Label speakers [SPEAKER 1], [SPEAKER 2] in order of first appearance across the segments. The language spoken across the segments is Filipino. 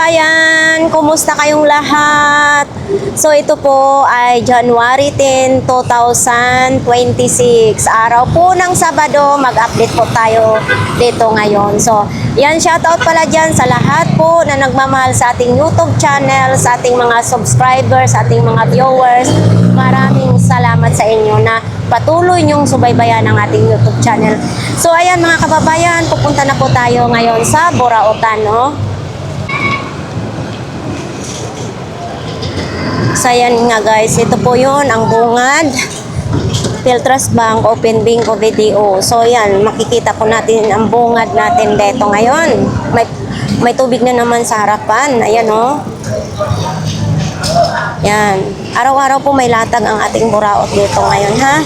[SPEAKER 1] kababayan, kumusta kayong lahat? So ito po ay January 10, 2026. Araw po ng Sabado, mag-update po tayo dito ngayon. So yan, shoutout pala dyan sa lahat po na nagmamahal sa ating YouTube channel, sa ating mga subscribers, sa ating mga viewers. Maraming salamat sa inyo na patuloy niyong subaybayan ang ating YouTube channel. So ayan mga kababayan, pupunta na po tayo ngayon sa Burautan, no? So ayan nga guys, ito po yun ang bungad Philtrust Bank Open Bingo Video. So ayan, makikita po natin ang bungad natin dito ngayon. May tubig na naman sa harapan. Ayan o. Yan. Araw-araw po may latag ang ating buraot dito ngayon, ha?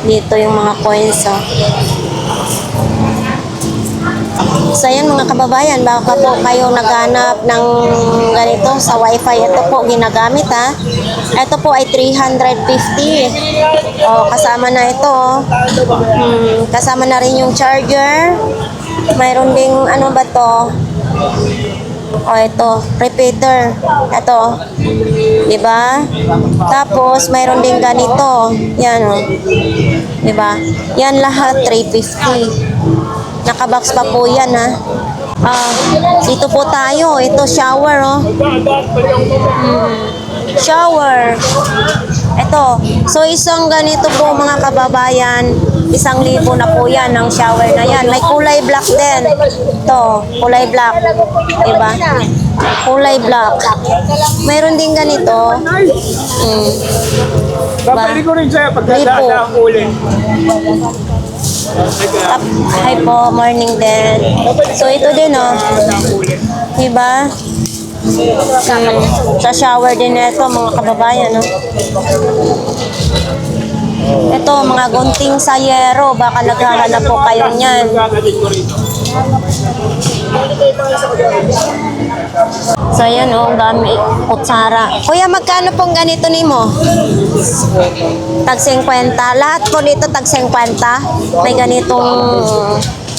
[SPEAKER 1] Dito yung mga coins, oh. So ayan mga kababayan, baka po kayo naghanap ng ganito sa wifi. Ito po ginagamit, ha. Ito po ay 350. Oh, kasama na ito, oh. Kasama na rin yung charger. Mayroon ding ano ba to? Oh, ito, repeater. Ito. 'Di ba? Tapos mayroon ding ganito. Yan, oh. 'Di ba? Yan lahat 350. Nakabox pa po yan, ha. Dito po tayo. Ito, shower, oh. Shower. Ito. So, isang ganito po, mga kababayan. 1,000 na po yan, ang shower na yan. May kulay black din. Ito, kulay black. Diba? Kulay black. Mayroon din ganito.
[SPEAKER 2] Babalik ko rin sa'yo pagkadaan ang ulit.
[SPEAKER 1] Hi po, morning din. So ito din, oh. Diba? Sa shower din ito, mga kababayan, oh. Ito, mga gunting sayero. Baka naghahanap po kayo niyan. So ayan, oh, gamit kutsara. Kuya, magkano pong ganito nimo? Tag 50. Lahat po dito tag 50. May ganitong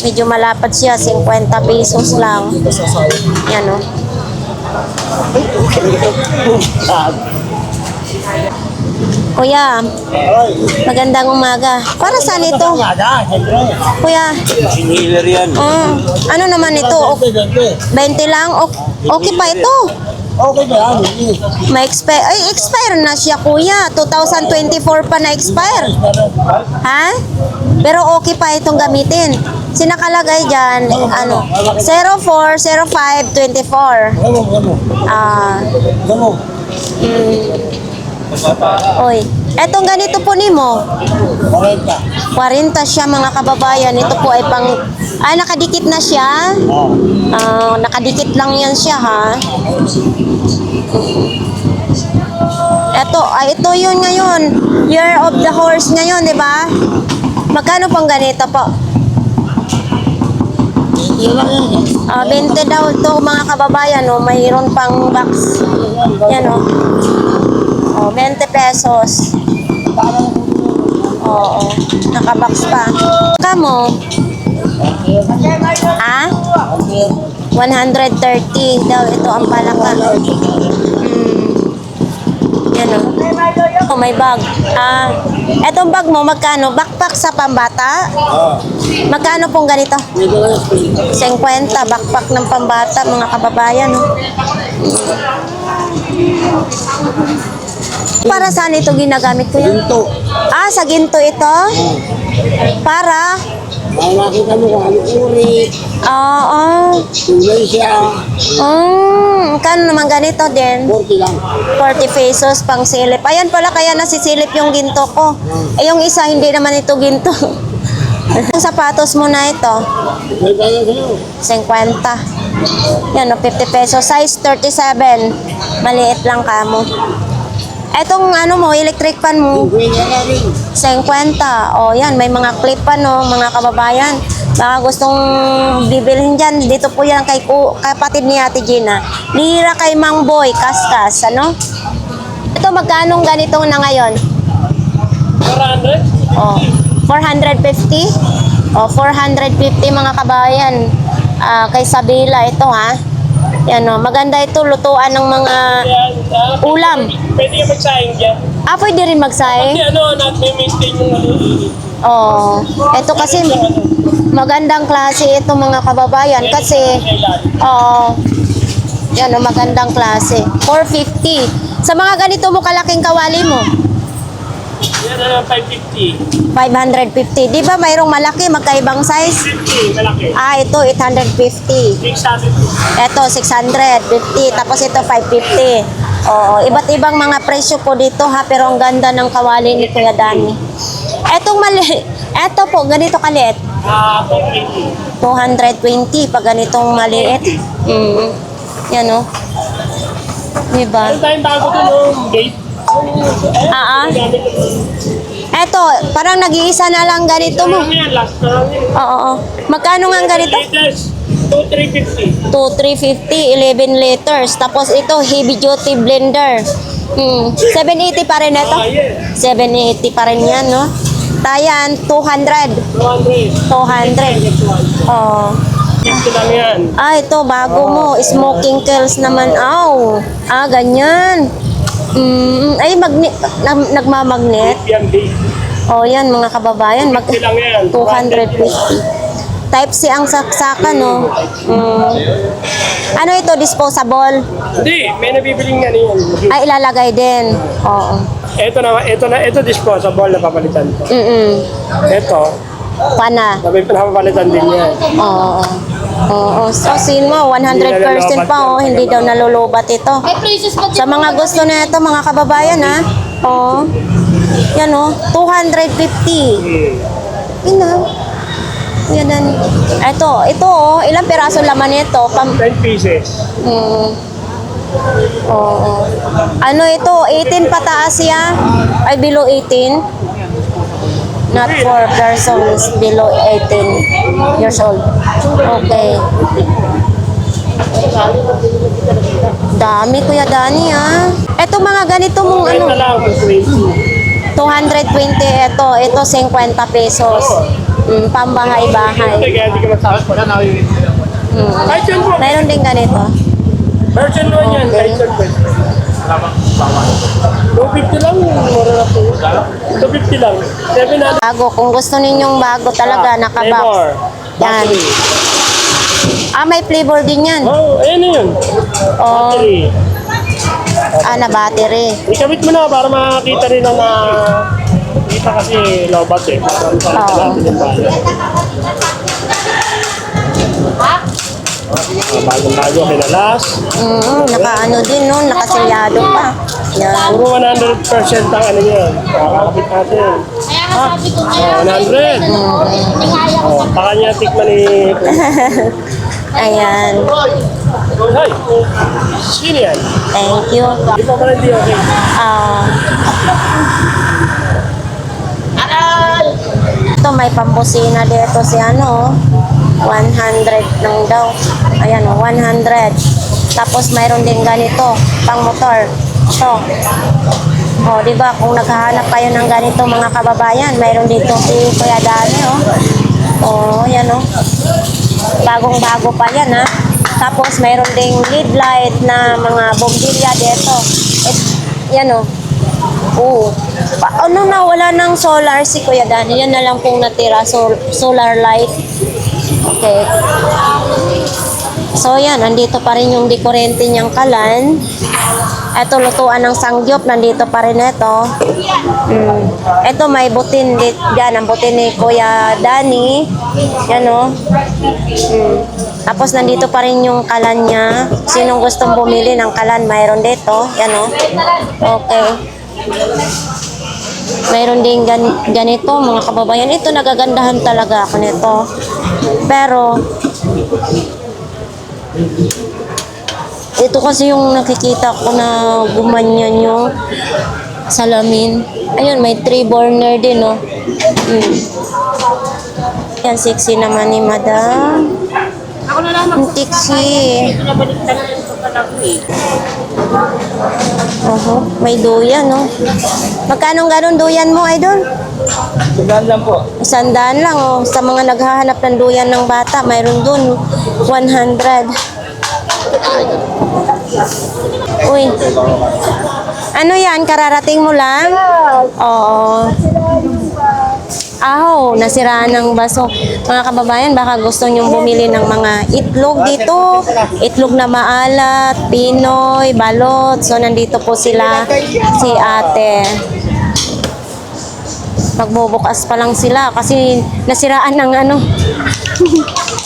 [SPEAKER 1] medyo malapad siya, 50 pesos lang. Yan, oh. Kuya, magandang umaga. Para saan ito? Kuya, ano naman ito? 20 lang? Okay pa ito?
[SPEAKER 3] Okay ba yan?
[SPEAKER 1] May expire na siya, kuya. 2024 pa na-expire. Ha? Pero okay pa itong gamitin. Sinakalagay dyan, ano, 04, 05, 24. Oy, etong ganito po nimo. 40 siya, mga kababayan. Ito po ay nakadikit na siya. Nakadikit lang yan siya, ha. Ito yun ngayon. Year of the Horse ngayon, di ba? Magkano pong ganito po? 20 daw to, mga kababayan, oh. Mayroon pang box. Yan, oh. 20 pesos. Oo, nakabox pa. Kamo? 130 daw. Ito ang palaka. Yan, oh. May bag. Etong bag mo, magkano? Backpack sa pambata? Magkano pong ganito? 50. Backpack ng pambata, mga kababayan, oh. Para saan ito ginagamit ko yun?
[SPEAKER 3] Ginto.
[SPEAKER 1] Sa ginto ito? Para?
[SPEAKER 3] Makikita mo kung ano uri. Kulay siya.
[SPEAKER 1] Kano naman ganito din?
[SPEAKER 3] 40 lang.
[SPEAKER 1] 40 pesos pang silip. Ayan pala, kaya nasisilip yung ginto ko. Yung isa, hindi naman ito ginto. Yung sapatos mo na ito? 50. Yan, 50 pesos. Size 37. Maliit lang kamo. Etong ano mo, electric fan mo, 50. O yan, may mga clip pa, no, mga kababayan. Baka gustong bibilhin dyan, dito po yan kay kapatid ni Ate Gina. Lira kay Mang Boy, Kaskas, ano? Ito, magkano ganito na ngayon?
[SPEAKER 2] 400?
[SPEAKER 1] Oh, 450? O, 450 mga kabayan. Kay Sabila ito ha. Yan o, maganda ito, lutuan ng mga ulam.
[SPEAKER 2] Pwede ka magsaing dyan.
[SPEAKER 1] Pwede rin magsaing.
[SPEAKER 2] Kasi nag-maintain yung
[SPEAKER 1] Oo. Ito kasi magandang klase ito mga kababayan kasi yan o, magandang klase. 450. Sa mga ganito mo kalaking kawali mo?
[SPEAKER 2] Yan, 550.
[SPEAKER 1] 550. Di ba mayroong malaki, magkaibang size?
[SPEAKER 2] 50, malaki.
[SPEAKER 1] Ito 850.
[SPEAKER 2] 650.
[SPEAKER 1] Ito 650. Tapos ito 550. Oo, iba't ibang mga presyo po dito ha, pero ang ganda ng kawali ni Kuya Danny. Etong mali, eto po, ganito kaliit.
[SPEAKER 2] 220.
[SPEAKER 1] 220 pag ganitong maliit. Yan o. Diba?
[SPEAKER 2] Ano tayong bago ito nung date?
[SPEAKER 1] Eto, parang nag-iisa na lang ganito mo.
[SPEAKER 2] Yan, last na lang yan.
[SPEAKER 1] Oo. Magkano nga ang ganito?
[SPEAKER 2] Liters, 2,350.
[SPEAKER 1] 2,350, 11 liters. Tapos ito, heavy duty blender. 780 pa rin ito.
[SPEAKER 2] Yeah.
[SPEAKER 1] 780 pa rin yan, no? Tayan, 200.
[SPEAKER 2] 200.
[SPEAKER 1] 200. Oh.
[SPEAKER 2] 50 lang yan.
[SPEAKER 1] Ito, bago mo. Smoking kills naman. Ganyan. Nagmamagnet.
[SPEAKER 2] Yan, big.
[SPEAKER 1] Yan, mga kababayan.
[SPEAKER 2] 50 lang yan.
[SPEAKER 1] 250. Type C ang saksakan, no? Ano ito, disposable?
[SPEAKER 2] Hindi, may nabibiling nga niyan.
[SPEAKER 1] Ilalagay din. Oo.
[SPEAKER 2] Ito disposable na papalitan ko. Ito,
[SPEAKER 1] Pana.
[SPEAKER 2] napapalitan din yan.
[SPEAKER 1] Oo. So, sin mo, 100% pa, hindi daw nalulubat ito. Sa mga gusto na ito, mga kababayan, ha? Yan, 250. Yan. Ito, ilang piraso laman nito?
[SPEAKER 2] 10 pieces.
[SPEAKER 1] Oo. Ano ito? 18 pataas siya? Ay, below 18? Not for persons below 18 years old. Okay. Dami, Kuya Danny, ha? Ito mga ganito mong
[SPEAKER 2] Ito lang, 20.
[SPEAKER 1] 220 ito 50 pesos. Pambahay-bahay.
[SPEAKER 2] Kaya hindi ka matakot pa na. Kahit yun po.
[SPEAKER 1] Mayroon din ganito.
[SPEAKER 2] Version 1 yan. Kahit yun po. 250 lang. Mura na po. 250 lang. 700.
[SPEAKER 1] Bago, kung gusto ninyong bago talaga, nakabox.
[SPEAKER 2] Flavor.
[SPEAKER 1] Yan.
[SPEAKER 2] Battery.
[SPEAKER 1] May flavor din yan.
[SPEAKER 2] Ayan na yun. Battery.
[SPEAKER 1] Na battery.
[SPEAKER 2] Ikabit mo na para makita rin na kita kasi lobat eh. Bagong-bago, kinalas.
[SPEAKER 1] Nakaano din nun, nakaselyado pa. Yan.
[SPEAKER 2] Puro 100% ang ano yun. Kakakabit natin. 100. Baka niya tikman ni...
[SPEAKER 1] Ayan.
[SPEAKER 2] Hoy! Sino yan?
[SPEAKER 1] Thank you.
[SPEAKER 2] Di pa pala hindi okay.
[SPEAKER 1] Ito may pambusina dito si 100 lang daw. Ayan, 100. Tapos mayroon din ganito, pang motor. Ito. Di ba kung naghahanap kayo ng ganito mga kababayan, mayroon dito si Kuya Danny, yan bagong-bago pa yan, ha. Tapos mayroon ding lead light na mga bombilya dito. Yan, nawala ng solar si Kuya Danny. Yan na lang pong natira, solar light. Okay. So yan, nandito pa rin yung dekorente niyang kalan. Ito, lutuan ng sangyup, nandito pa rin ito. Ito, may butin dyan, ang butin ni Kuya Danny. Yan, Tapos nandito pa rin yung kalan niya. Sinong gustong bumili ng kalan, mayroon dito. Yan, Okay. Mayroon din ganito, mga kababayan. Ito, nagagandahan talaga ako nito. Pero, ito kasi yung nakikita ko na gumanyan yung salamin. Ayun, may 3 burner din, Yan, sexy naman ni Madam. Ang tiksi. May duyan, Magkano ganun duyan mo, Idol?
[SPEAKER 3] Sandaan lang po.
[SPEAKER 1] 100 lang, oh. Sa mga naghahanap ng duyan ng bata, mayroon dun 100. Uy. Ano yan? Kararating mo lang? Oo. Nasiraan ng baso. Mga kababayan, baka gusto nyong bumili ng mga itlog dito. Itlog na maalat, Pinoy, balot. So, nandito po sila, si ate. Magbubukas pa lang sila kasi nasiraan ng ano.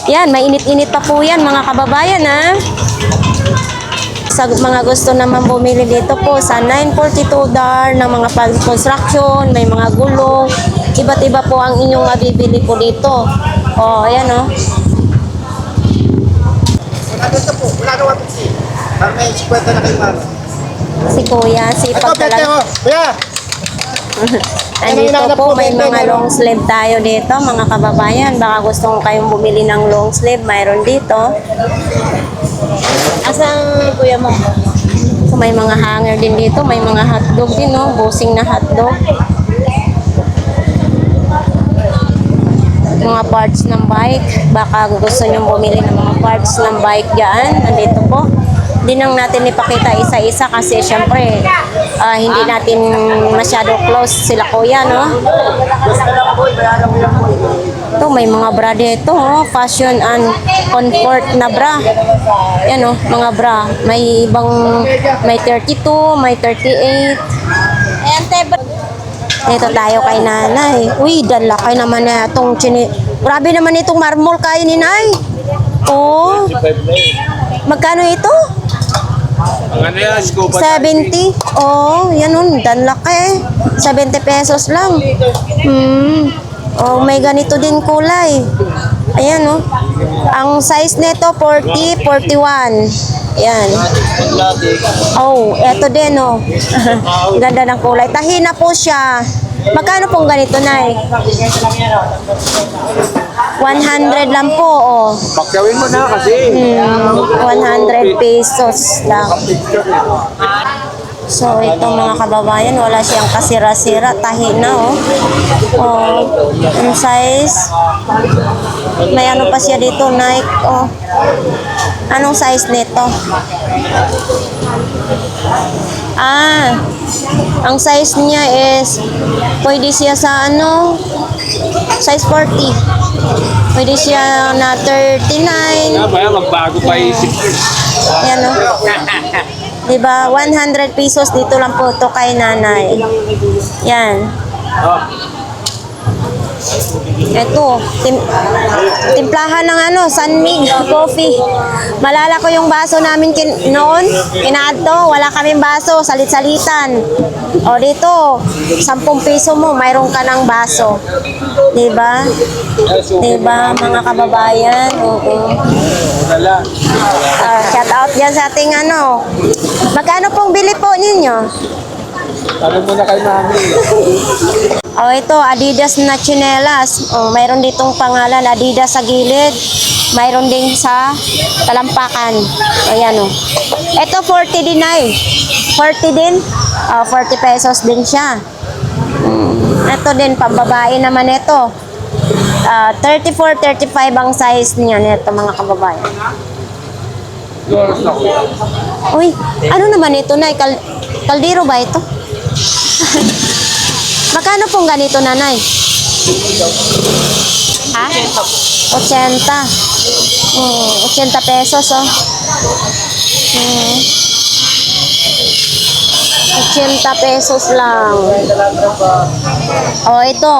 [SPEAKER 1] Yan, mainit-init pa po yan, mga kababayan, ha? Sa mga gusto naman bumili dito po sa 942 Dar ng mga pag-construction, may mga gulong, iba't iba po ang inyong mabibili po dito. Ayan
[SPEAKER 3] Dito po, wala na 150. May 50 na kayo, ma'am.
[SPEAKER 1] Si Kuya, sipag talaga.
[SPEAKER 3] Kuya!
[SPEAKER 1] Andito po, may mga long sleeve tayo dito, mga kababayan. Baka gusto kayong bumili ng long sleeve, mayroon dito.
[SPEAKER 4] Asang kuya mo?
[SPEAKER 1] So, may mga hanger din dito, may mga hotdog din, no? Busing na hotdog. Mga parts ng bike, baka gusto nyo bumili ng mga parts ng bike dyan, nandito po. Hindi nang natin ipakita isa-isa kasi syempre hindi natin masyado close sila kuya, no? Ito, may mga bra dito, fashion and comfort na bra. Yan, mga bra. May ibang, may 32, may 38.
[SPEAKER 4] Ayan, tebe.
[SPEAKER 1] Dito tayo kay nanay. Uy, dalakay naman na itong Grabe naman itong marmol kayo ni nay. Oh. Magkano ito?
[SPEAKER 2] Ang ano yan, scuba
[SPEAKER 1] 70. Oh, yan danlaki. 70 pesos lang. May ganito din kulay. Ayan, Ang size nito 40, 41. Ayan. Eto din, Ganda ng kulay. Tahi na po siya. Magkano pong ganito, nay? 100 lang po,
[SPEAKER 3] Pakyawin mo na kasi.
[SPEAKER 1] 100 pesos lang. So, ito mga kababayan, wala siyang kasira-sira. Tahi na, Ang size. May ano pa siya dito, Nike, Anong size nito? Ang size niya is, pwede siya sa size 40. Pwede siya na 39.
[SPEAKER 2] Kaya magbago pa isip.
[SPEAKER 1] Yan, Diba? 100 pesos dito lang po to kay nanay. Yan. Ito, timplahan ng Sunmig coffee. Malala ko yung baso namin noon, kinaadto, wala kaming baso, salit-salitan. Dito, 10 piso mo, mayroon ka ng baso. Diba? Diba, mga kababayan? Oo. Shout out dyan sa ating Magkano pong bili po ninyo?
[SPEAKER 3] Tanong mo na kay mami.
[SPEAKER 1] Ito, Adidas na tsinelas. Mayroon ditong pangalan, Adidas sa gilid. Mayroon din sa talampakan. Ayan, Ito, 40 din, ay. 40 din? 40 pesos din siya. Ito din, pambabae naman ito. 34, 35 ang size niya nito, mga kababayan. Uy, ano naman ito, Nay? Kaldero ba ito? Magkano pong ganito, nanay? 80. 80 pesos, 80 pesos lang. Ito.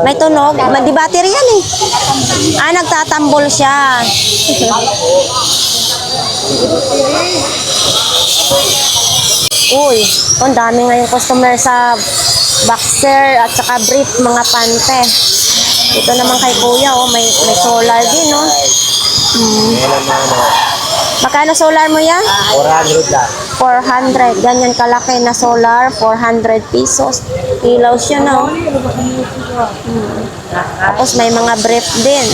[SPEAKER 1] May tunog. Di battery yan eh. Nagtatambol siya. Uy, ang dami ngayong customer sa boxer at saka brief, mga pante. Ito naman kay kuya, may solar din, Magkano solar mo yan?
[SPEAKER 3] 400 lang.
[SPEAKER 1] 400. Ganyan kalaki na solar, 400 pesos. Ilaw siya, Tapos may mga brief din.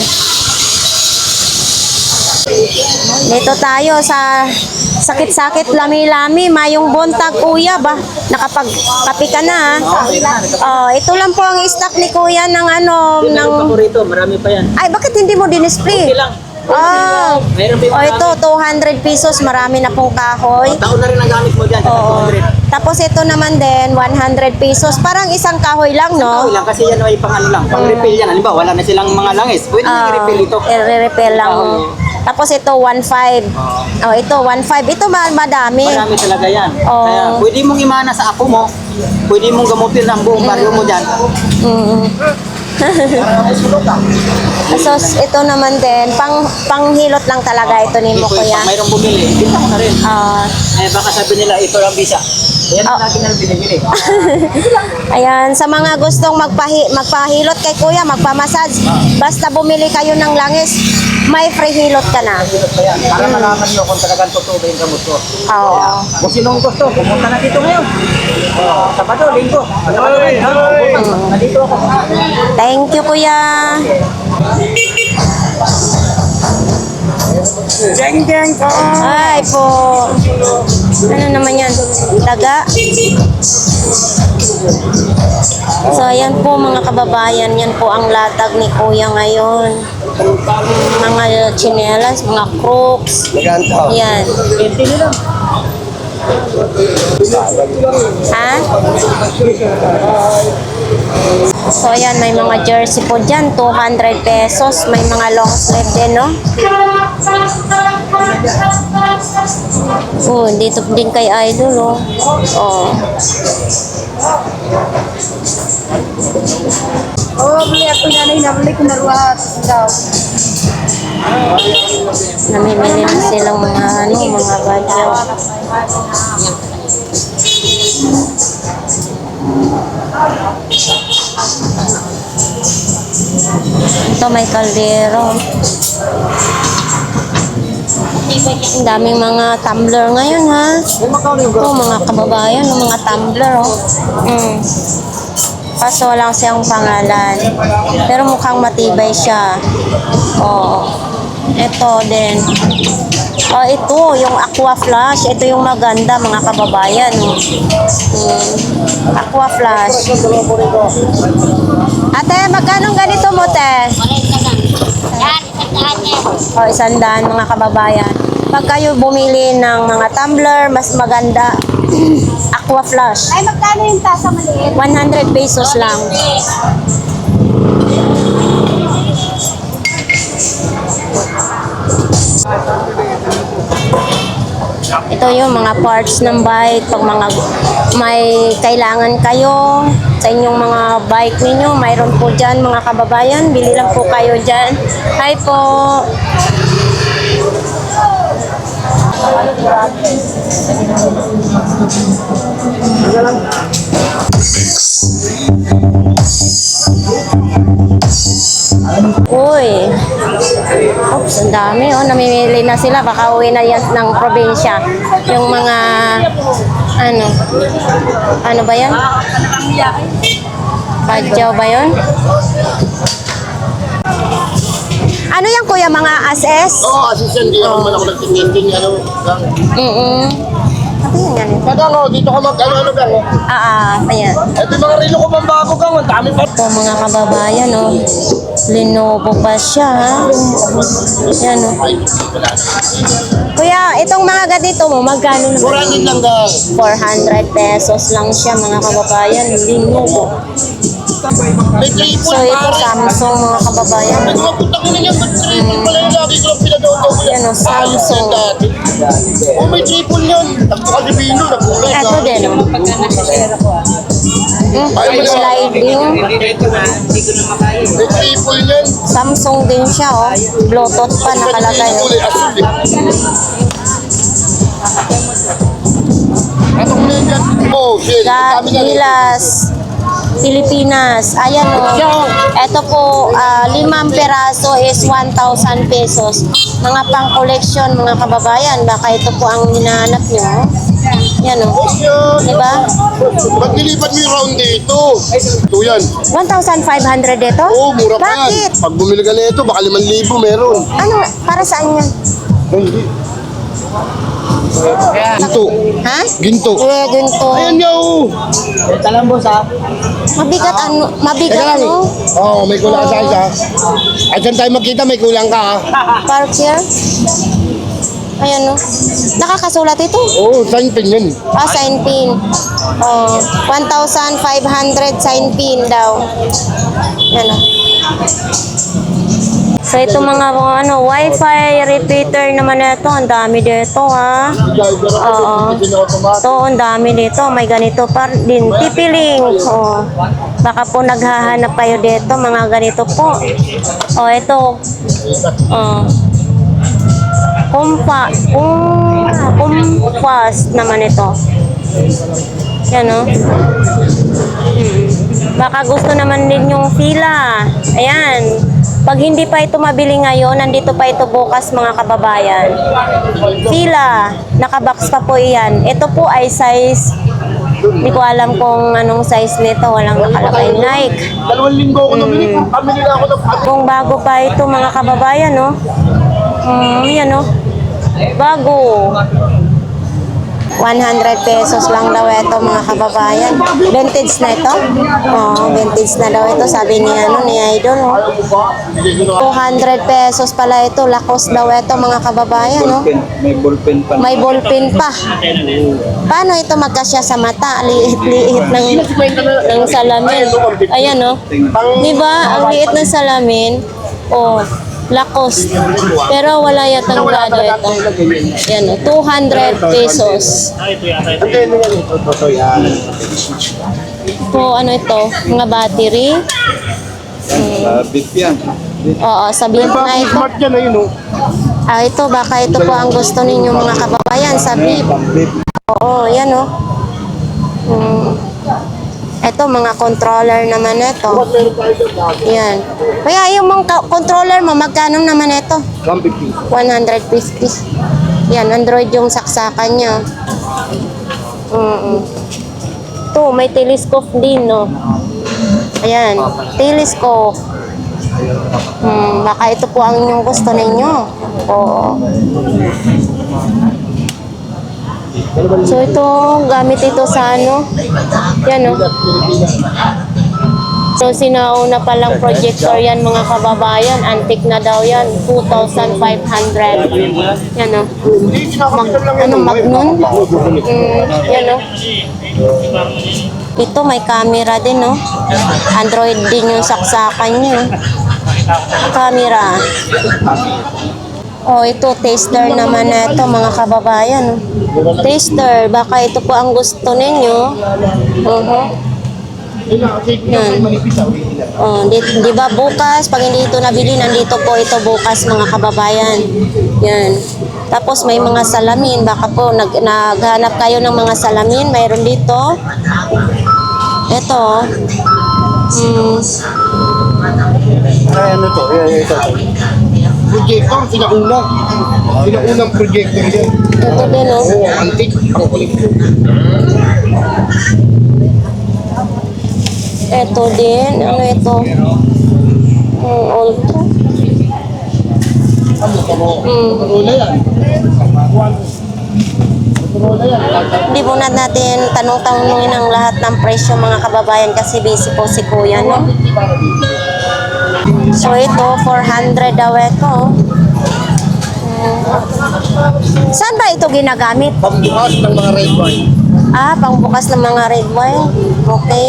[SPEAKER 1] Dito tayo sa sakit-sakit, lami-lami, mayong buntag, kuya ba? Nakapagkapi ka na, ha? Oh, ito lang po ang stock ni kuya ng ano, ng...
[SPEAKER 3] Paborito, marami pa yan.
[SPEAKER 1] Ay, bakit hindi mo dinisplay?
[SPEAKER 3] Okay lang.
[SPEAKER 1] Ah,
[SPEAKER 3] Mayroon pa yung
[SPEAKER 1] oh, ito, 200 pesos, marami na pong kahoy.
[SPEAKER 3] Taon na rin ang gamit mo dyan.
[SPEAKER 1] Oo.
[SPEAKER 3] 200.
[SPEAKER 1] Tapos ito naman din, 100 pesos. Parang isang kahoy lang,
[SPEAKER 3] Okay
[SPEAKER 1] no?
[SPEAKER 3] lang, kasi yan ay pang ano lang, pang refill yan. Halimbawa, wala na silang mga langis. Pwede i-refill ito.
[SPEAKER 1] I-refill lang.
[SPEAKER 3] Oo.
[SPEAKER 1] Tapos ito, 1.5. Oh, ito, 1.5. Ito, madami.
[SPEAKER 3] Marami talaga yan.
[SPEAKER 1] Oo.
[SPEAKER 3] Kaya pwede mong imana sa ako mo. Pwede mong gamutin ang buong baryo mo dyan.
[SPEAKER 1] So, ito naman din, panghilot lang talaga ito ni mo,
[SPEAKER 3] Pag
[SPEAKER 1] kuya.
[SPEAKER 3] mayroong bumili, kita mo na rin.
[SPEAKER 1] Ah,
[SPEAKER 3] Baka sabi nila, ito lang visa. Yan ang lagi na binibili.
[SPEAKER 1] ayan, sa mga gustong magpahilot kay kuya, magpamassage, basta bumili kayo ng langis, may free hilot ka na.
[SPEAKER 3] Kaya, para malaman nyo kung talagang totoo ba yung gamot ko.
[SPEAKER 1] Oo.
[SPEAKER 3] Kung sinong gusto, pumunta na dito ngayon. Sabado, linggo. Sabado rin, ha? Nandito ako.
[SPEAKER 1] Thank you, kuya.
[SPEAKER 2] Jeng jeng ko!
[SPEAKER 1] Ay po. Ano naman yan? Daga. So, ayan po mga kababayan. Yan po ang latag ni kuya ngayon. Mga chinelas, mga crooks.
[SPEAKER 2] Maganda.
[SPEAKER 1] Yan. Ha? So, ayan, may mga jersey po dyan. 200 pesos. May mga long sleeve din, no? Oh, dito din kay Idol, oh. Oh.
[SPEAKER 4] beli ako nanay, nabili ko na ruhat. Daw.
[SPEAKER 1] Namimili na silang mga, ano, mga badyo. Ito may kaldero. Ang daming mga tumbler ngayon, ha? Ito, mga kababayan, mga tumbler, oh. Kaso wala siyang pangalan. Pero mukhang matibay siya. Oh. Ito din. Oh, ito, yung Aqua Flash. Ito yung maganda, mga kababayan. Aqua Flash. Ate, magkano ganito mo, te?
[SPEAKER 4] Yan, isang yan.
[SPEAKER 1] O, 100 mga kababayan. Pag kayo bumili ng mga tumbler, mas maganda. Aqua Flash.
[SPEAKER 4] Ay, magkano yung tasa maliit?
[SPEAKER 1] 100 pesos lang. Ito yung mga parts ng bike. Pag mga may kailangan kayo sa inyong mga bike ninyo, mayroon po dyan mga kababayan. Bili lang po kayo dyan. Hi po! Uy. Oops, ang dami. Oh, namimili na sila. Baka uwi na yan ng probinsya. Yung mga, ano ba yan? Badyaw ba yun? Ano yan, kuya? Mga as-es?
[SPEAKER 2] Oo, assistant. Hindi ako naman ako nagtitinding. Ano?
[SPEAKER 1] Ano yan yan?
[SPEAKER 2] Magkano, dito ka ano gang.
[SPEAKER 1] Ayan.
[SPEAKER 2] Ito yung mga relo ko pang bago gang. Ang dami pa.
[SPEAKER 1] Ito mga kababayan, oh. Lenovo pa siya, ha? Yan, oh. Kuya, itong mga ganito mo, magkano naman?
[SPEAKER 2] 400 lang gang.
[SPEAKER 1] 400 pesos lang siya, mga kababayan. Lenovo.
[SPEAKER 2] May triple
[SPEAKER 1] So, ito Samsung, mga kababayan.
[SPEAKER 2] Nagpaputang na niya. May triple pala yung lagi ko lang pinadaw-daw ko
[SPEAKER 1] Yan, oh, Samsung.
[SPEAKER 2] dati. Oh, may triple yun. Nagpakadibino. Nagpulay.
[SPEAKER 1] Ito din, oh. Sliding.
[SPEAKER 2] May triple yan.
[SPEAKER 1] Samsung din siya, oh. Bluetooth pa nakalagay, oh.
[SPEAKER 2] Kulay asul eh. Atong na yan. Oh, shit. Ang dami na rin.
[SPEAKER 1] Gilas, Pilipinas. Ayan, oh. Ito po, 5 peraso is 1,000 pesos. Mga pang-collection, mga kababayan. Baka ito po ang hinahanap nyo. Yan o. Diba?
[SPEAKER 5] Ba't nilipat mo yung round dito? Ito yan.
[SPEAKER 1] 1,500 dito?
[SPEAKER 5] Oo, mura pa yan.
[SPEAKER 1] Bakit?
[SPEAKER 5] Pag bumili ka na ito, baka 5,000 meron.
[SPEAKER 1] Ano? Para saan yan?
[SPEAKER 5] Hindi. Ginto.
[SPEAKER 1] Ha?
[SPEAKER 5] Ginto.
[SPEAKER 1] Eh, ganito.
[SPEAKER 5] Ayan nga oh.
[SPEAKER 3] Ito lang boss ha.
[SPEAKER 1] Mabigat ano?
[SPEAKER 5] Teka
[SPEAKER 1] Mabigat
[SPEAKER 5] lang.
[SPEAKER 1] ano?
[SPEAKER 5] Oo, may kulang sa isa. At saan tayo magkita, may kulang ka ha.
[SPEAKER 1] Park here? Ayan o. Nakakasulat ito.
[SPEAKER 5] Oo, sign pin yan.
[SPEAKER 1] Ah, sign pin. Oh, 1,500 sign pin daw. Yan o. So ito mga wifi repeater naman ito. Ang dami dito ha. Oo. Ito, ang dami dito. May ganito pa din. Pipiling. Oh. Baka po naghahanap kayo dito. Mga ganito po. Oh, ito. Oh. Kumpas naman ito. Yan o. Baka gusto naman din yung fila. Ayan. Pag hindi pa ito mabili ngayon, nandito pa ito bukas mga kababayan. Fila. Nakabox pa po iyan. Ito po ay size, hindi ko alam kung anong size nito. Walang nakalagay. Nike.
[SPEAKER 5] 2 linggo ako nabili. Pamili na ako ng
[SPEAKER 1] Kung bago pa ito mga kababayan, no? Yan, no? Bago. 100 pesos lang daw ito mga kababayan. Vintage na ito? Oo, vintage na daw ito. Sabi ni Idol. Oh. 200 pesos pala ito. Lakos daw ito mga kababayan. No?
[SPEAKER 3] May ballpen pa.
[SPEAKER 1] May ballpen pa. Paano ito magkasya sa mata? Liit-liit ng salamin. Ayan, no? Diba? Ang liit ng salamin. Oh, Lacoste. Pero wala yatang grado ito. Yan o, 200 pesos. So, ano ito? Mga battery.
[SPEAKER 3] Bip yan.
[SPEAKER 1] Oo, sabihin na ito.
[SPEAKER 5] smart yan ayun oh.
[SPEAKER 1] Ah, ito, baka ito po ang gusto ninyo mga kababayan sa beef. Oo, yan o. Ito, mga controller naman ito. Yan. Kaya yung mga controller mo, magkano naman ito?
[SPEAKER 5] 150.
[SPEAKER 1] 150. Yan, Android yung saksakan niya. Ito, may telescope din, no? Ayan, telescope. Baka ito po ang inyong gusto ninyo. Oo. So ito, gamit ito sa ano? Yan o. So sinauna palang projector yan mga kababayan. Antique na daw yan. 2,500. Yan o. Ano, Magnon? Yan o. Ito may camera din no. Android din yung saksakan niya. Camera. Oh, ito taster naman na ito mga kababayan. Taster, baka ito po ang gusto ninyo. Yan. Oh, di ba bukas, pag hindi ito nabili, nandito po ito bukas mga kababayan. Yan. Tapos may mga salamin, baka po naghanap kayo ng mga salamin, mayroon dito. Ito.
[SPEAKER 5] Ano to? Ito. Projector, sinauna. Sinaunang projector yan.
[SPEAKER 1] Ito din oh.
[SPEAKER 5] Oo, antique. Ang kulit.
[SPEAKER 1] Ito din. Ano ito? Ultra.
[SPEAKER 5] Rola yan.
[SPEAKER 1] Hindi po natin tanong-tanongin ang lahat ng presyo mga kababayan kasi busy po si Kuya, no? So ito, 400 daw ito. Saan ba ito ginagamit?
[SPEAKER 5] Pambukas ng mga red wine.
[SPEAKER 1] Ah, pangbukas ng mga red wine. Okay.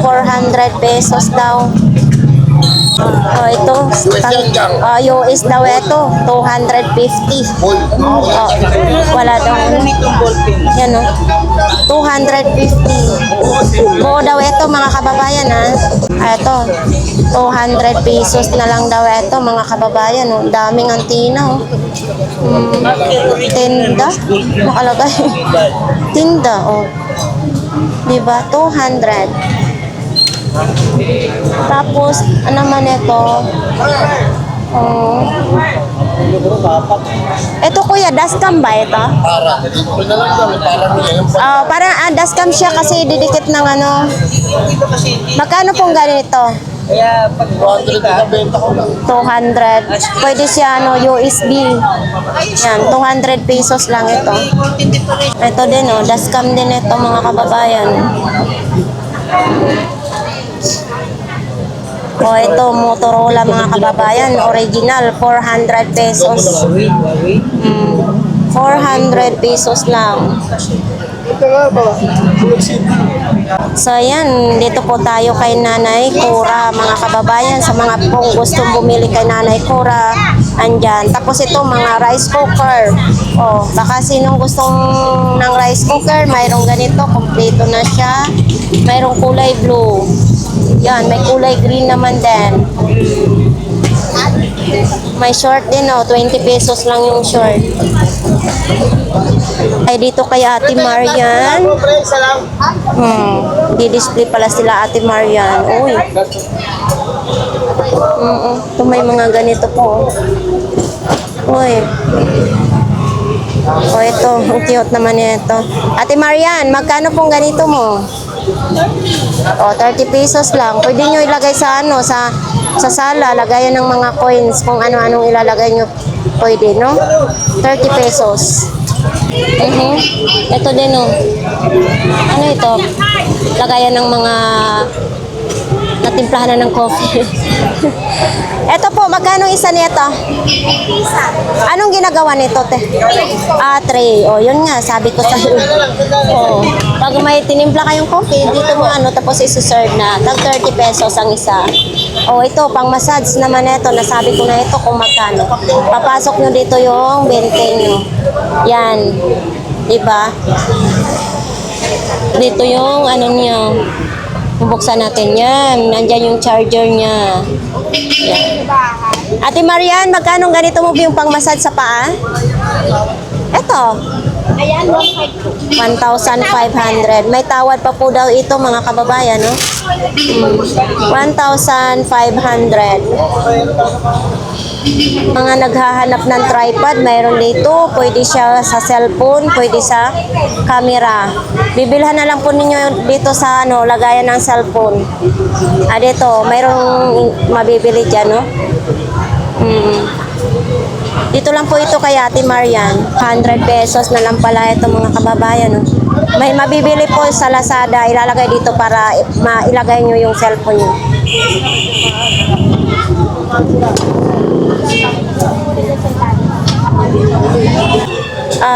[SPEAKER 1] 400 pesos daw. Oh, ito. US daw ito. 250. Oh, wala daw. Yan o. 250. Buo daw ito mga kababayan ha. Ito. 200 pesos na lang daw ito mga kababayan. Oh. Daming antina. Oh. Tinda. Nakalagay. Tinda. Oh. Diba? 200. Tapos, ano naman ito? Ito kuya, dashcam ba ito?
[SPEAKER 5] Para. Dito na lang daw. Para niya yung
[SPEAKER 1] Parang dashcam siya kasi didikit ng ano. Magkano pong ganito?
[SPEAKER 3] Kaya pag
[SPEAKER 5] 200 na benta ko lang.
[SPEAKER 1] 200. Pwede siya USB. Yan, 200 pesos lang ito. Ito din dashcam din ito mga kababayan. Ito Motorola mga kababayan, original 400 pesos. 400 pesos lang. So ayan, dito po tayo kay Nanay Cora mga kababayan. Sa mga pong gustong bumili kay Nanay Cora, andyan. Tapos ito mga rice cooker. Baka sinong gustong ng rice cooker, mayroong ganito, kompleto na siya. Mayroong kulay blue. Yan, may kulay green naman din. May short din 20 pesos lang yung short. Ay dito kay Ate Marian. Di-display pala sila Ate Marian. Uy. Ito may mga ganito po. Uy. Ito, ang cute naman ito. Ate Marian, magkano pong ganito mo? 30 pesos lang. Pwede nyo ilagay sa sa sala, lagayan ng mga coins kung ano-anong ilalagay nyo. Pwede, no? 30 pesos. Ito din, ano ito? Lagayan ng mga natimplahan na ng coffee. Ito po, magkano isa nito? Anong ginagawa nito, te? Tray. Yun nga, sabi ko sa pag may tinimpla kayong coffee, dito mo tapos isuserve na. Tag 30 pesos ang isa. Ito, pang massage naman ito. Nasabi ko na ito kung magkano. Papasok nyo dito yung 20 nyo. Yan. Diba? Dito yung nyo. Bubuksan natin yan. Nandyan yung charger niya. Yan. Ate Marian, magkano ganito mo yung pang-massage sa paa? Ito.
[SPEAKER 4] Ayan, 1,500.
[SPEAKER 1] 1,500. May tawad pa po daw ito mga kababayan, no? 1,500. Mga naghahanap ng tripod, mayroon dito. Pwede siya sa cellphone, pwede sa camera. Bibilhan na lang po ninyo dito sa lagayan ng cellphone. Dito, mayroong mabibili dyan, no? Dito lang po ito kay Ate Marian. 100 pesos na lang pala ito mga kababayan, no? May mabibili po sa Lazada, ilalagay dito para mailagay nyo yung cellphone nyo.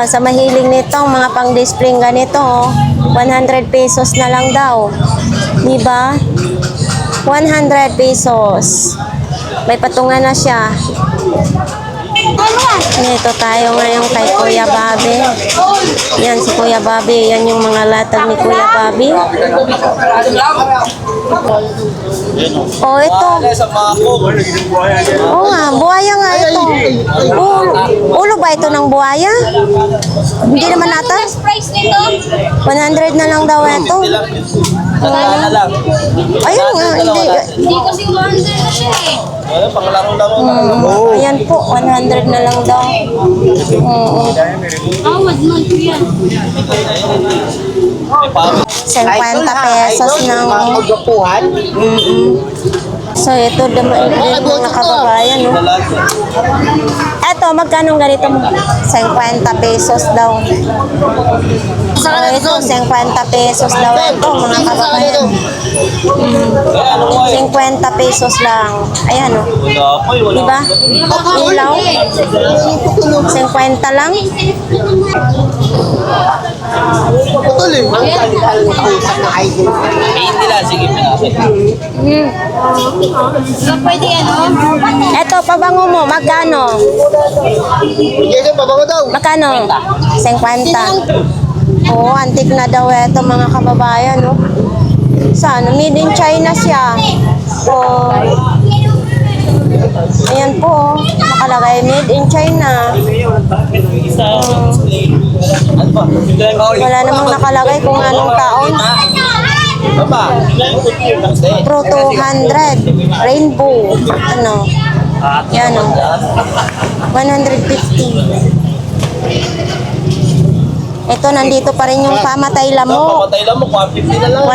[SPEAKER 1] Sa mahiling nitong mga pang-display ganito, 100 pesos na lang daw. Diba? 100 pesos. May patungan na siya. Nito tayo ngayon kay Kuya Bobby. Yan si Kuya Bobby. Yan yung mga latag ni Kuya Bobby. Ito. Nga, buhaya nga ito. Ulo ba ito ng buhaya? Hindi naman nata?
[SPEAKER 4] Price nito?
[SPEAKER 1] 100 na lang daw ito. Ayun nga, hindi.
[SPEAKER 4] Hindi kasi 100 na siya eh.
[SPEAKER 1] Ayan po, 100 na lang daw.
[SPEAKER 4] Awad man ko yan.
[SPEAKER 1] 50 pesos ng... So, ito mga kababayan, no? Eto, magkano ganito mo? 50 pesos daw. So, ito, 50 pesos daw ito, mga kababayan. 50 pesos lang. Ayan, no? Diba? Ilaw? 50 lang?
[SPEAKER 4] Pwede
[SPEAKER 1] Eto, pabango mo, magkano? Magkano? 50. Antik na daw ito mga kababayan, no? Saan? Made in China siya. Ayan po, nakalagay made in China. Wala namang nakalagay kung anong taon. Pro 200 rainbow. Yan o. 150. Ito, nandito pa rin yung pamatay lamok.
[SPEAKER 3] Patay lang mo, 150 na lang.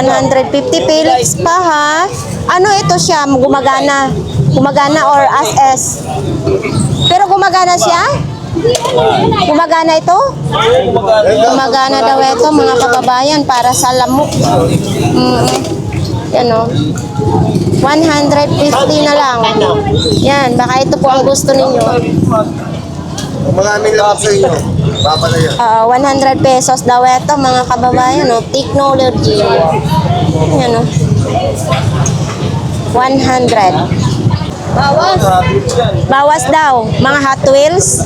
[SPEAKER 1] 150 Philips pa ha. Ano ito siya? Gumagana. Gumagana or as-es. Pero gumagana siya? Gumagana ito? Gumagana daw ito mga kababayan para sa lamok. Yan o. 150 na lang. Yan, baka ito po ang gusto ninyo.
[SPEAKER 5] Maraming lang sa inyo. Papa na yan.
[SPEAKER 1] 100 pesos daw ito mga kababayan, no? Technology. Yan o. 100. Bawas daw. Mga Hot Wheels.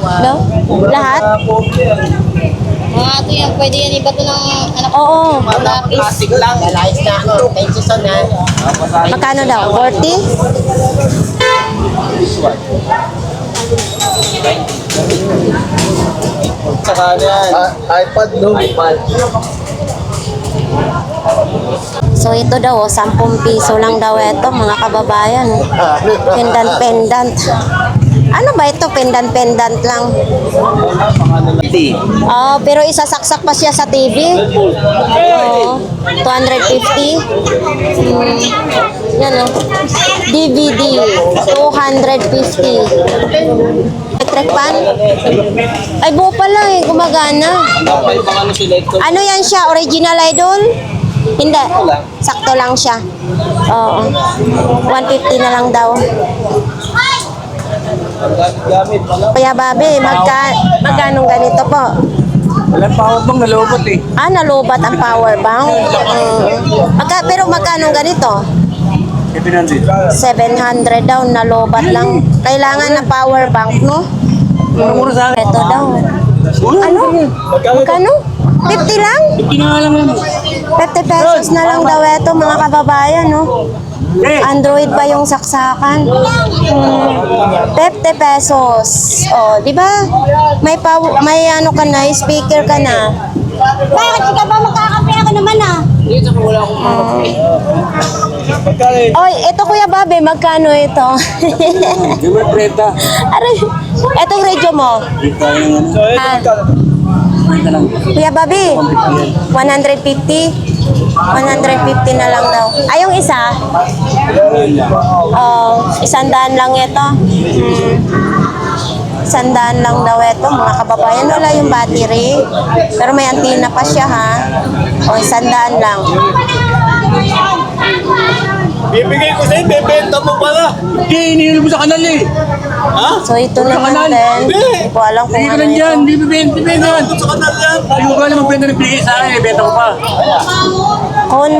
[SPEAKER 1] No? Lahat?
[SPEAKER 4] Mga ito yan, pwede yan iba ito ng anak
[SPEAKER 1] Oo.
[SPEAKER 3] Plastic lang. Lalayas na ako. Thank you, son, ha.
[SPEAKER 1] Magkano daw? 40?
[SPEAKER 3] Saka yan.
[SPEAKER 5] iPad, no?
[SPEAKER 3] iPad.
[SPEAKER 1] So ito daw, 10 piso lang daw ito mga kababayan. Pendant. Ano ba ito? Pendant lang. Pero isasaksak pa siya sa TV. Oo. 250. Yan o. DVD. 250. Electric fan? Ay, buo pala eh. Gumagana. Ano yan siya? Original Idol? Hindi. Sakto lang siya. Oo. 150 na lang daw.
[SPEAKER 3] Gamit pala.
[SPEAKER 1] Kuya Bobby, magkano ganito po?
[SPEAKER 3] Walang power bang nalobot eh.
[SPEAKER 1] Nalubat ang power bank. Pero magkano ganito? 700 daw, nalubat lang. Kailangan na power bank, no?
[SPEAKER 3] Mura sa akin.
[SPEAKER 1] Ito daw. Ano? Magkano? 50 lang? 50 pesos na lang daw ito mga kababayan, no? Android ba yung saksakan? 50 pesos. Oh, di ba? May ano ka na, speaker ka na.
[SPEAKER 4] Bakit ka ba magkakampi ako naman
[SPEAKER 1] Oy, ito Kuya Bobby, magkano ito? Aray, etong radio mo. Kuya Bobby, 150? 150 na lang daw. Ay, yung isa? 100 lang ito. 100 lang daw ito, mga kababayan. Wala yung battery. Pero may antina pa siya, ha? 100 lang.
[SPEAKER 3] Bibigay ko sa'yo, bebenta mo pala. Hindi, iniinom mo sa kanal eh. Ha?
[SPEAKER 1] So, ito naman din. Hindi ko alam kung ano ito.
[SPEAKER 3] Hindi bibenta. Sa kanal yan. Ayaw ka naman benta ng bigay sa akin, benta ko pa.
[SPEAKER 1] Kon,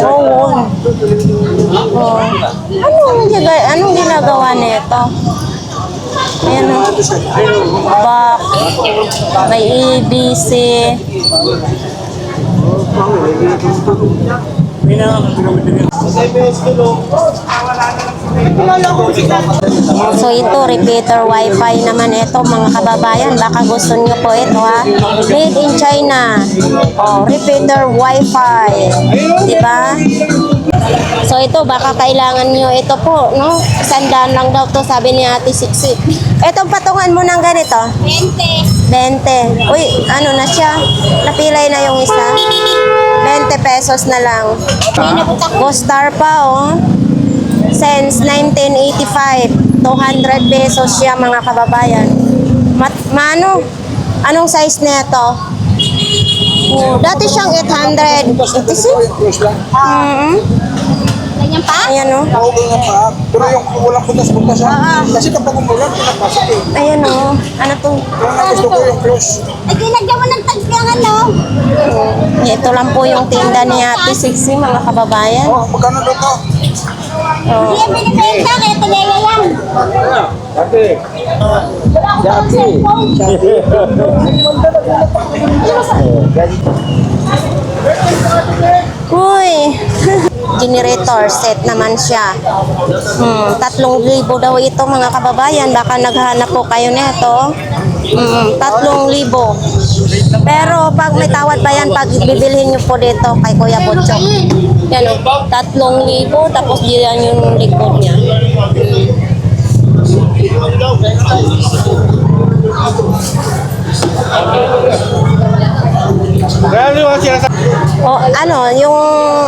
[SPEAKER 1] Jowon. Oh. Anong ginagawa nito? Ayan o. Back. May ABC. So ito, repeater wifi naman ito mga kababayan. Baka gusto nyo po ito ha. Made in China. Repeater wifi. Diba? So ito, baka kailangan nyo ito po, no? 100 lang daw to, sabi ni Ate Siksi. Itong patungan mo ng ganito?
[SPEAKER 4] 20.
[SPEAKER 1] 20. Uy, ano na siya? Napilay na yung isa. 20 pesos na lang. Go-Star pa, oh. Since 1985. 200 pesos siya, mga kababayan. Mano? Anong size na ito? Dati siyang 800.
[SPEAKER 4] Ganyan pa?
[SPEAKER 1] Ayan, oh.
[SPEAKER 5] Pero yung walang butas-butas siya. Kasi kapag umulan, pinapasok eh.
[SPEAKER 1] Ayan, oh. Ano to?
[SPEAKER 5] Kaya gusto ko yung close.
[SPEAKER 4] Ay, ginagyan mo ng tagyangan, no?
[SPEAKER 1] Ito lang po yung tinda ni Ate Siksi, mga kababayan.
[SPEAKER 5] Magkano daw to?
[SPEAKER 4] Hindi yan binibenta, kaya tagaya yan.
[SPEAKER 3] Ate.
[SPEAKER 4] Wala ko pang cellphone.
[SPEAKER 1] Uy! Generator set naman siya. 3,000 daw ito mga kababayan. Baka naghanap po kayo nito. 3,000. Pero pag may tawad pa yan, pag bibilhin nyo po dito kay Kuya Butchok. Yan o, 3,000. Tapos diyan yung likod niya.
[SPEAKER 2] Kaya yung mga sinasabi.
[SPEAKER 1] O ano, yung,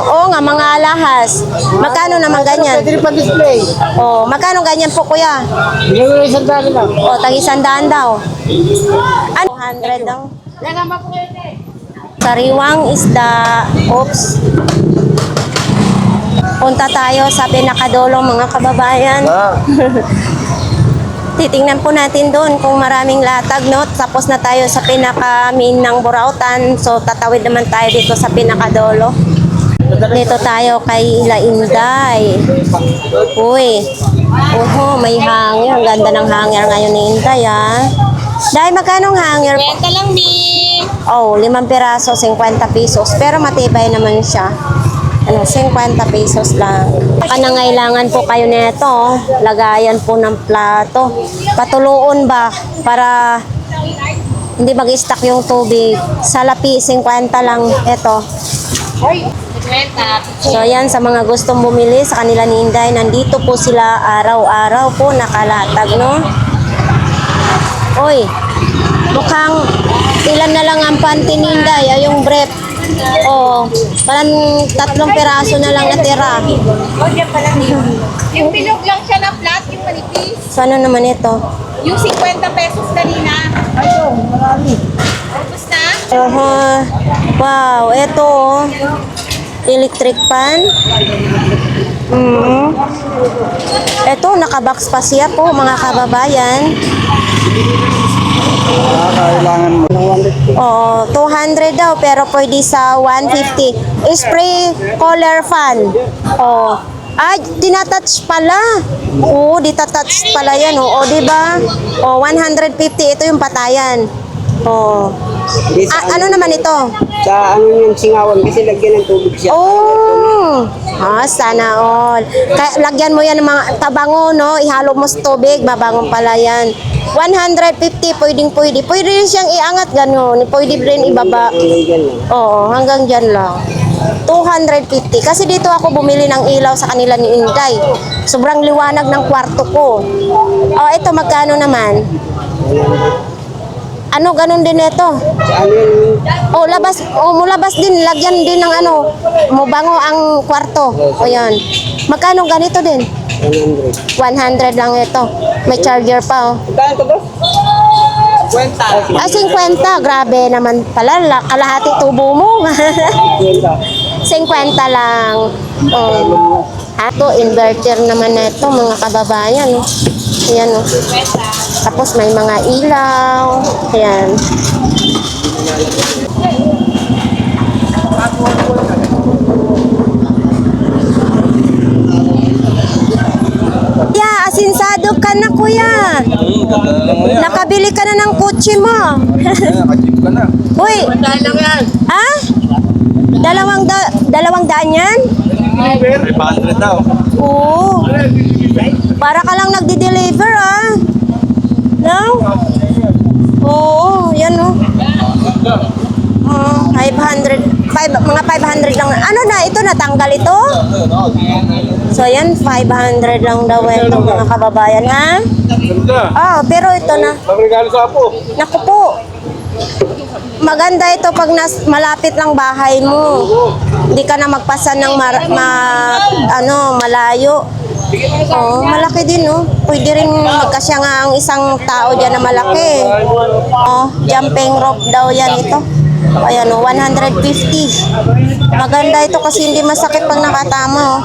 [SPEAKER 1] oo nga, mga alahas. Magkano naman ganyan?
[SPEAKER 3] Pwede rin pa-display.
[SPEAKER 1] O, magkano ganyan po kuya?
[SPEAKER 3] Bigyan mo na isang dali lang.
[SPEAKER 1] O, tag-100 daw. Ano? 200 daw. Sariwang isda. Oops. Punta tayo sa pinakadulong mga kababayan. Titingnan po natin doon kung maraming latag, no? Tapos na tayo sa pinaka-main ng Burautan. So, tatawid naman tayo dito sa pinakadolo. Dito tayo kay La Inday. Uy. Oho, may hangir. Ang ganda ng hangir ngayon ni Inday, ah. Dahil magkano ang hangir?
[SPEAKER 4] Benta lang, Mi.
[SPEAKER 1] Oh, 5 piraso, 50 pesos. Pero matibay naman siya. Ano, 50 pesos lang. Kanangailangan po kayo nito. Lagayan po ng plato. Patuloon ba? Para hindi mag-stack yung tubig. Salapi, 50 lang. Ito.
[SPEAKER 4] Benta.
[SPEAKER 1] So, ayan, sa mga gustong bumili sa kanila ni Inday, nandito po sila araw-araw po nakalatag, no? Oy, mukhang ilan na lang ang panty ni Inday, ay yung brief. Oh, parang 3 piraso na lang natira.
[SPEAKER 4] Yung bilog lang siya na flat, yung manipis.
[SPEAKER 1] So, ano naman ito?
[SPEAKER 4] Yung 50 pesos kanina.
[SPEAKER 3] Ayun, marami.
[SPEAKER 4] Tapos na?
[SPEAKER 1] Wow, ito oh. Electric pan. Ito, nakabox pa siya po mga kababayan.
[SPEAKER 5] Kailangan mo.
[SPEAKER 1] Oh, 200 daw pero pwede sa 150. Spray color fan. Oh. Ay, tinatouch pala. Oo, ditatouch pala yan. Oh, di ba? Oh, 150 ito yung patayan. Oh. Ano naman ito?
[SPEAKER 3] Sa ano yung singawan kasi lagyan ng tubig siya.
[SPEAKER 1] Oh. Sana all. Kaya, lagyan mo yan ng mga tabango, no? Ihalo mo sa tubig, babangong pala yan. 150, pwede. Pwede rin siyang iangat, gano'n. Pwede rin ibaba.
[SPEAKER 3] Lagyan lang.
[SPEAKER 1] Oo, hanggang dyan lang. 250. Kasi dito ako bumili ng ilaw sa kanila ni Inday. Sobrang liwanag ng kwarto ko. Oh, ito, magkano naman? Ano, ganun din ito.
[SPEAKER 3] Sa ano yung
[SPEAKER 1] Oh, labas. Oh, mulabas din. Lagyan din ng ano. Mubango ang kwarto. O yan. Magkano ganito din?
[SPEAKER 3] 100.
[SPEAKER 1] 100 lang ito. May charger pa, oh.
[SPEAKER 3] Kaya ito ba? 50.
[SPEAKER 1] 50. Grabe naman pala. Kalahati tubo mo. 50 lang. Oh. Ato, inverter naman na ito, mga kababayan. Oh. Ayan, oh. Tapos may mga ilaw. Ayan. Yeah, asinsado ka na, kuya. Nakabili ka na ng kutsi mo.
[SPEAKER 5] Nakajip ka na.
[SPEAKER 1] Uy. Ah? Dalawang daan yan?
[SPEAKER 5] 500 daw.
[SPEAKER 1] Oo. Para ka lang nagdi-deliver, ah. No? Oo, yan, oh. 500 lang. Ano na, ito natanggal ito? So, yan, 500 lang daw ito, mga kababayan, ha?
[SPEAKER 2] Ganda.
[SPEAKER 1] Oh, pero ito na.
[SPEAKER 2] Pagregalo sa apo.
[SPEAKER 1] Naku po. Maganda ito pag malapit lang bahay mo. Hindi ka na magpasan ng malayo. Oh, malaki din, oh. Pwede rin magkasya nga ang isang tao dyan na malaki. Oh, jumping rope daw yan ito. Ayan, oh, 150. Maganda ito kasi hindi masakit pag nakatama, oh.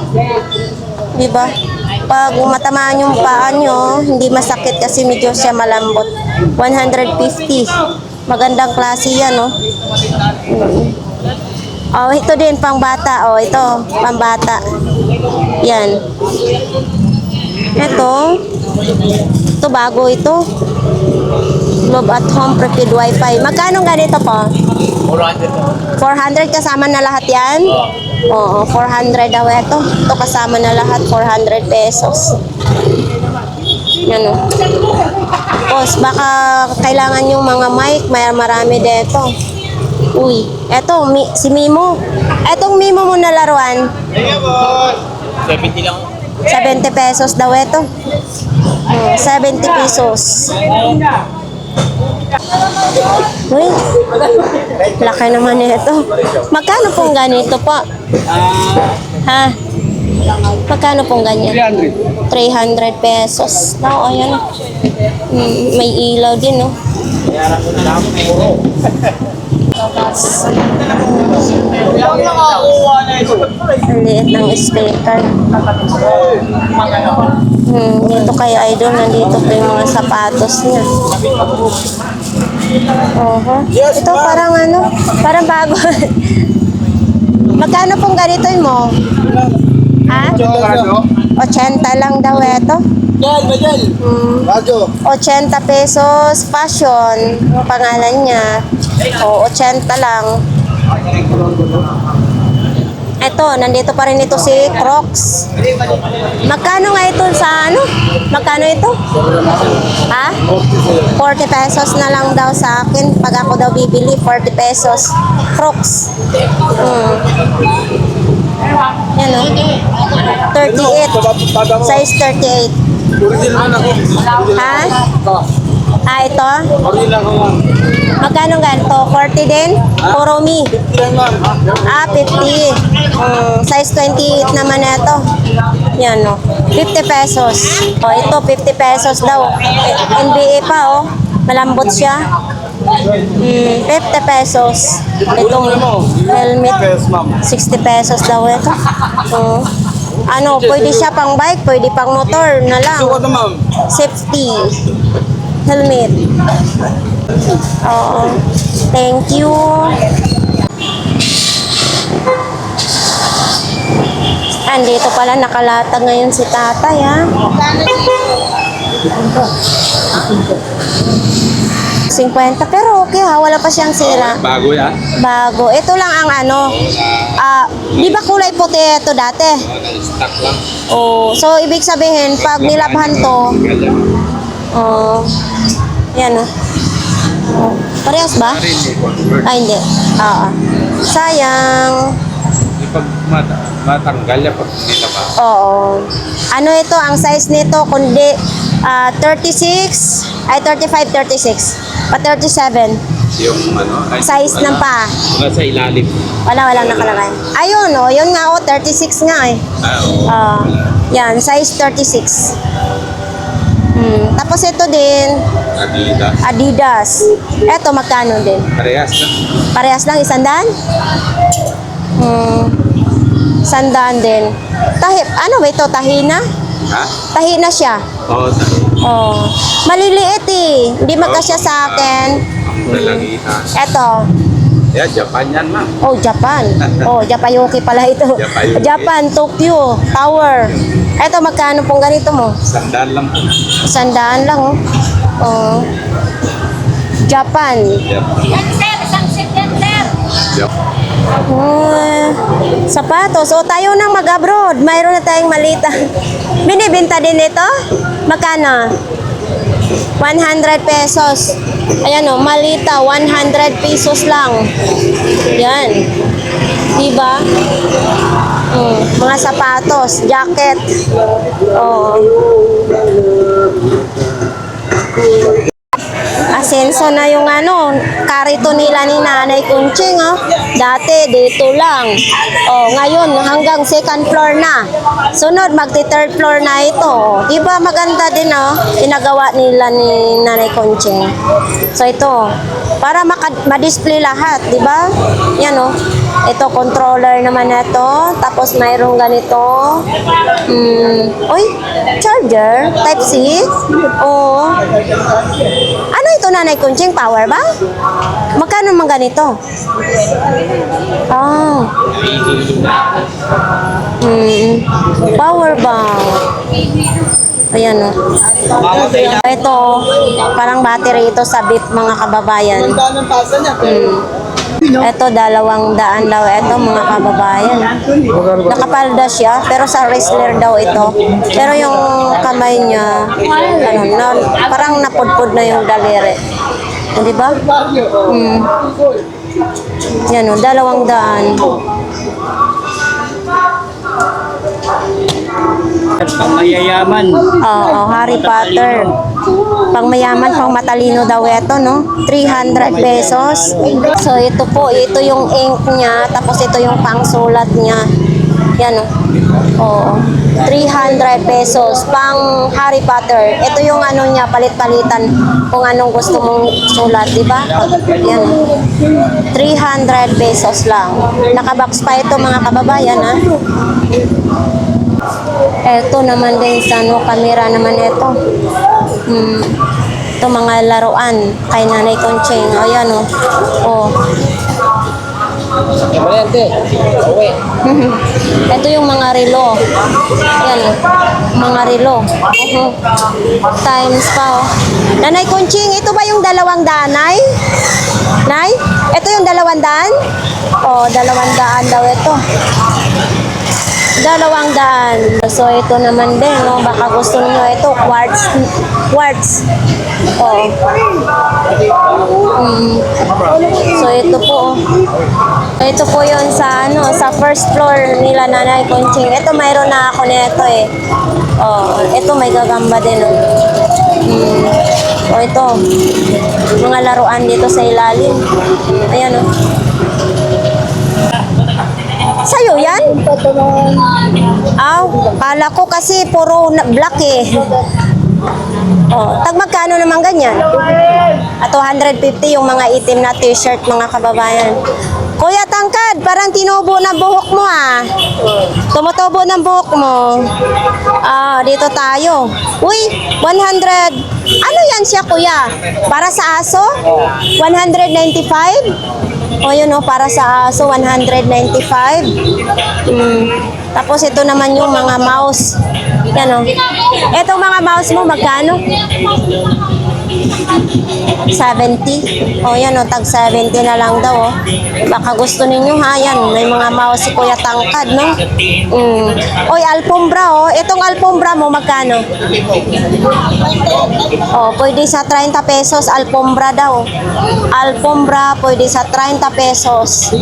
[SPEAKER 1] Diba? Pag matamaan yung paa nyo, hindi masakit kasi medyo siya malambot. 150. Magandang klase yan, oh. Oh, ito din pang bata. Oh, ito, pang bata. Yan. Ito bago ito. Love at Home Prepaid Wi-Fi. Magkano ganito po? 400 kasama na lahat yan? Oo, 400 daw ito. Ito kasama na lahat, 400 pesos. Yan, oh. Tapos, baka kailangan yung mga mic, may marami dito. Uy, eto, si Mimo. Etong Mimo mo na laruan.
[SPEAKER 2] 70 lang.
[SPEAKER 1] 70 pesos daw ito. 70 pesos. Uy, laki naman ito. Magkano pong ganito po? Ha? Magkano pong ganyan? 300 pesos. No, ayan. May ilaw din, no? Ang liit ng speaker. Dito kay Idol, nandito pa yung mga sapatos niya. Ito parang ano, parang bago. Magkano pong ganito mo? Ha? 80 lang daw ito. 80 pesos, fashion, ang pangalan niya. O, 80 lang. Eto, nandito pa rin ito si Crocs. Magkano nga ito sa ano? Magkano ito? Ha? 40 pesos na lang daw sa akin. Pag ako daw bibili, 40 pesos. Crocs. Yan o. 38. Size 38. Ha? Ah, ito? Magkano ganito? 40 din? Puro mi. Ah, 50. Size 28 naman ito. Yan o. 50 pesos. O, ito 50 pesos daw. NBA pa o. Malambot siya. 50 pesos. Itong helmet. 60 pesos daw ito. Ano, pwede siya pang bike, pwede pang motor na lang. Safety. Helmet. Oo. Thank you. Andito pala nakalatag ngayon si tatay, ha? 50, pero okay ha, wala pa siyang sira.
[SPEAKER 5] Bago yan?
[SPEAKER 1] Bago. Ito lang ang ano, di ba kulay puti ito dati?
[SPEAKER 5] Stock lang.
[SPEAKER 1] Oh, so ibig sabihin, pag nilabhan to, yan o. Parehas ba? Ay, hindi. Sayang.
[SPEAKER 5] Pag matanggal yan, pag nila ba?
[SPEAKER 1] Oo. Ano ito, ang size nito, kundi 36, ay 35, 36. Pa 37.
[SPEAKER 5] Yung ano? Ay,
[SPEAKER 1] Size ng paa.
[SPEAKER 5] Wala sa ilalim.
[SPEAKER 1] Walang nakalagay. Ayun o, yun nga o, 36 nga eh. Yan, size 36. Tapos ito din,
[SPEAKER 5] Adidas.
[SPEAKER 1] Adidas. Ito, magkano din?
[SPEAKER 5] Parehas na.
[SPEAKER 1] Parehas lang, 100? 100 din. Ano ba ito, tahina?
[SPEAKER 5] Ha?
[SPEAKER 1] Tahina siya.
[SPEAKER 5] Oo,
[SPEAKER 1] Oh, maliliit eh. Hindi magkasya sa akin.
[SPEAKER 5] ang dalagitan.
[SPEAKER 1] Ito.
[SPEAKER 5] Yan, Japan yan, ma'am.
[SPEAKER 1] Oh, Japan. Oh, Japayuki pala ito.
[SPEAKER 5] Japayuki.
[SPEAKER 1] Japan, Tokyo, Tower. Ito, magkano pong ganito mo?
[SPEAKER 5] 100 lang po.
[SPEAKER 1] 100 lang, oh. Oh. Japan. Sapatos. O, tayo nang mag-abroad. Mayroon na tayong malita. Binibinta din ito? Magkano? 100 pesos. Ayan o, malita. 100 pesos lang. Yan. Diba? Mga sapatos, jacket. Oh. Asenso na yung ano, karito nila ni Nanay Kunching, oh. Dati dito lang. Oh, ngayon hanggang second floor na. Sunod magti-third floor na ito. Diba maganda din, oh, ginagawa nila ni Nanay Kunching. So ito, para ma-display lahat, diba? Yan, oh. Ito controller naman ito. Tapos mayroong ganito. Uy, charger, type C. Oh. Ano ito, Nanay Kunching? Power ba? Magkano naman ganito? Power bank. Ayan o. Ito, parang battery ito sa Bip, mga kababayan. Ito, 200 daw ito, mga kababayan. Nakapalda siya, pero sa wrestler daw ito. Pero yung kamay niya, parang napudpud na yung daliri. Di ba? Yan o, 200.
[SPEAKER 3] Pang mayayaman.
[SPEAKER 1] Oo, Harry Potter. Pang mayaman, pang matalino daw ito, no? 300 pesos. So, ito po, ito yung ink niya, tapos ito yung pangsulat niya. Yan, oh. 300 pesos. Pang Harry Potter. Ito yung ano niya, palit-palitan kung anong gusto mong sulat, di ba? Yan. 300 pesos lang. Nakabox pa ito, mga kababayan, ha? Ito naman din sa ano, camera naman ito. Ito mga laruan kay Nanay Conching. O yan o. Oh. Ito yung mga relo. Yan o. Mga relo. Times pa o. Nanay Conching, ito ba yung 200, Nay? Nay? Ito yung 200? O, 200 daw ito. 200. So, ito naman din, no? Baka gusto niyo ito, quartz. Quartz. Oh. So, ito po. Ito po yun sa, ano, sa first floor nila Nanay Conching. Ito, mayroon na ako nito eh. Oh, ito may gagamba din, oh. So, ito. Mga laruan dito sa ilalim. Ayan, oh. Sa'yo yan? Aw, kala ko kasi puro black eh. Oh, tag magkano naman ganyan? At 250 yung mga itim na t-shirt, mga kababayan. Kuya Tangkad, parang tinubo na buhok mo ah. Tumutubo ng buhok mo. Ah, dito tayo. Uy, 100. Ano yan siya, kuya? Para sa aso? 195? O yun o, para sa aso, 195. Tapos ito naman yung mga mouse. Yan o. Itong mga mouse mo, magkano? 70. O yan o, tag 70 na lang daw o. Baka gusto ninyo ha, yan. May mga mouse si Kuya Tangkad, no? Oy, alfombra o. Itong alfombra mo, magkano? O, pwede sa 30 pesos, alfombra daw. Alfombra, pwede sa 30 pesos.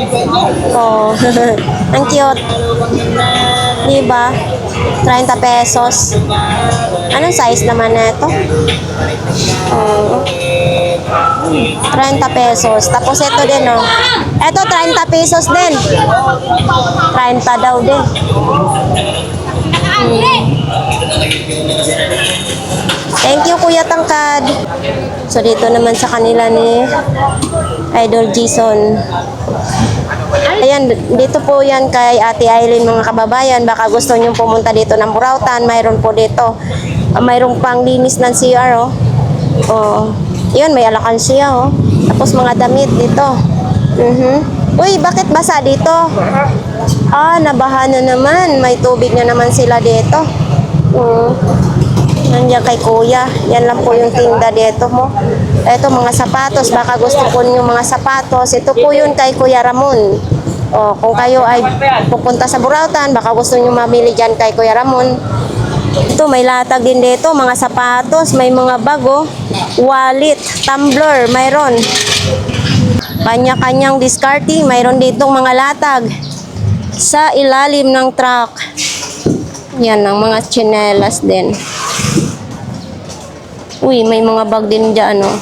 [SPEAKER 1] O, ang cute. Diba? 30 pesos. Anong size naman na ito? 30 pesos. Tapos ito din, oh. Ito, 30 pesos din. 30 daw din. Thank you, Kuya Tangkad. So, dito naman sa kanila ni Idol Jason. Ayan, dito po yan kay Ate Aileen, mga kababayan. Baka gusto nyo pumunta dito ng Burautan. Mayroon po dito. Mayroong pang linis ng CR, oh. Oh. Yun, may alakansiya, oh. Tapos mga damit dito. Uy, bakit basa dito? Ah, nabaha na naman. May tubig na naman sila dito. Nandiyan kay Kuya. Yan lang po yung tinda dito mo. Ito, mga sapatos. Baka gusto po yung mga sapatos. Ito po yun kay Kuya Ramon. O, kung kayo ay pupunta sa Burautan, baka gusto nyo mamili dyan kay Kuya Ramon. Ito, may latag din dito. Mga sapatos, may mga bago. Wallet, tumbler, mayroon. Kanya-kanyang discarding. Mayroon ditong mga latag sa ilalim ng truck. Yan, ang mga tsinelas din. Uy, may mga bag din dyan, oh.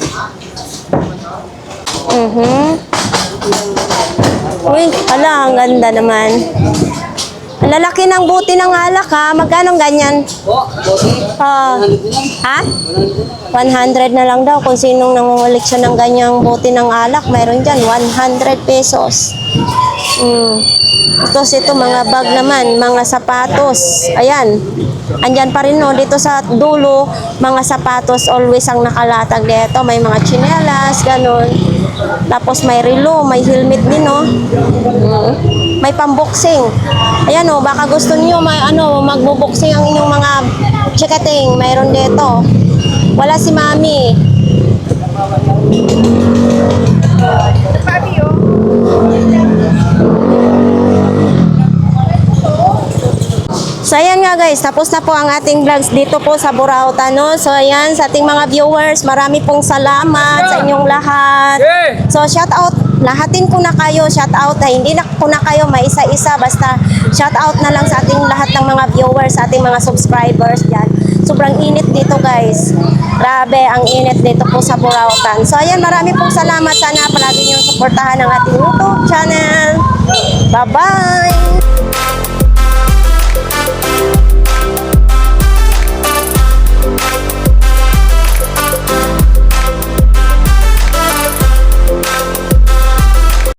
[SPEAKER 1] Uy, ala, ang ganda naman. Ang lalaki ng buti ng alak, ha? Magkano ganyan? Ha? 100 na lang daw. Kung sinong nangungulik siya ng ganyang buti ng alak, mayroon dyan, 100 pesos. Tapos ito, mga bag naman, mga sapatos. Ayan. Andyan pa rin, no, dito sa dulo, mga sapatos always ang nakalatag dito. May mga tsinelas, ganun. Tapos may relo, may helmet din, no. May pamboxing. Ayan, no, baka gusto niyo magbo-boxing ang inyong mga chikating. Mayroon dito. Wala si Mami. So ayan nga guys, tapos na po ang ating vlogs dito po sa Burautan, no? So ayan, sa ating mga viewers, marami pong salamat sa inyong lahat. So shout out lahatin ko na kayo, shout out na hindi na ko na kayo maisa-isa, basta shout out na lang sa ating lahat ng mga viewers, sa ating mga subscribers dyan. Sobrang init dito guys. Grabe, ang init dito po sa Burautan. So ayan, marami pong salamat. Sana palagi niyong suportahan ang ating YouTube channel. Bye-bye!